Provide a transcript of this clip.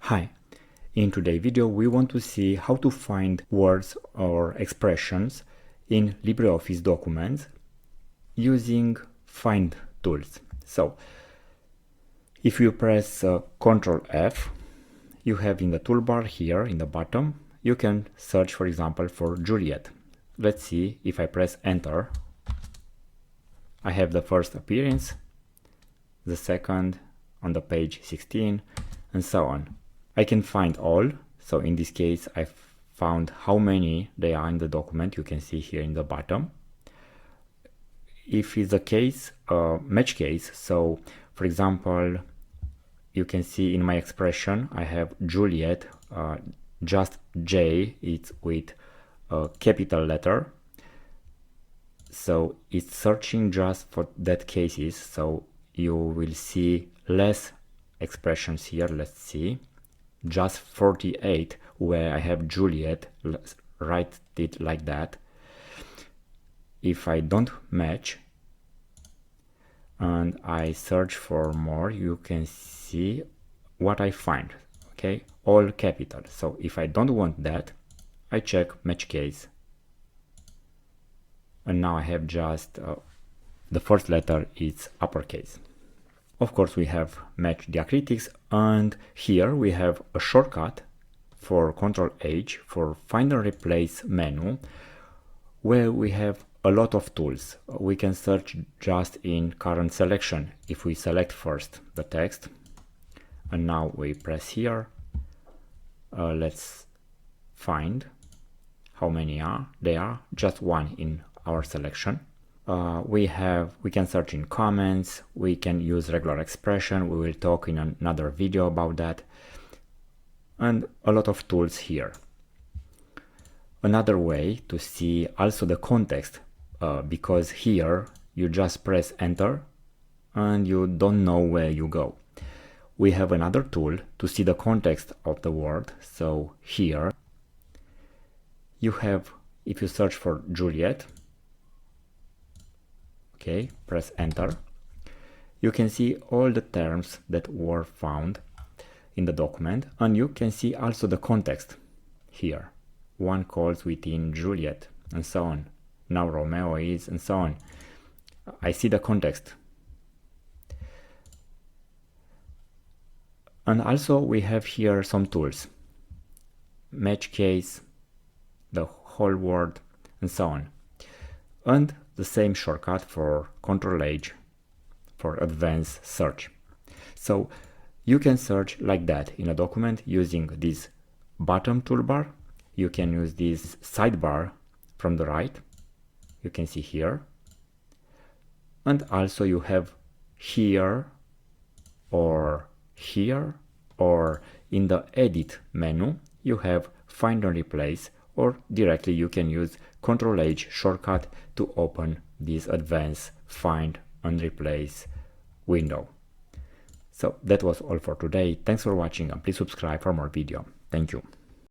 Hi, in today's video we want to see how to find words or expressions in LibreOffice documents using find tools. So if you press Ctrl F, you have in the toolbar here in the bottom, you can search, for example, for Juliet. Let's see if I press enter. I have the first appearance, the second on the page 16, and so on. I can find all, so in this case I found how many they are in the document. You can see here in the bottom. If it's a case, match case, so for example, you can see in my expression I have Juliet, just J, it's with a capital letter, so it's searching just for that cases, so you will see less expressions here. Let's see, just 48 where I have Juliet, write it like that. If I don't match and I search for more, you can see what I find. Okay, all capital. So if I don't want that, I check match case, and now I have just the first letter is uppercase. Of course, we have match diacritics, and here we have a shortcut for Ctrl H for find and replace menu, where we have a lot of tools. We can search just in current selection. If we select first the text, and now we press here, let's find how many are. They are just one in our selection. We can search in comments, we can use regular expression, we will talk in another video about that, and a lot of tools here. Another way to see also the context, because here you just press enter and you don't know where you go. We have another tool to see the context of the word. So here you have, if you search for Juliet, okay, press enter, you can see all the terms that were found in the document, and you can see also the context here. One calls within Juliet, and so on. Now Romeo is, and so on. I see the context. And also we have here some tools. Match case, the whole word, and so on. And the same shortcut for Ctrl H for advanced search. So you can search like that in a document using this bottom toolbar. You can use this sidebar from the right. You can see here. And also you have here or in the edit menu, you have find and replace, or directly you can use Ctrl H shortcut to open this advanced find and replace window. So that was all for today. Thanks for watching, and please subscribe for more video. Thank you.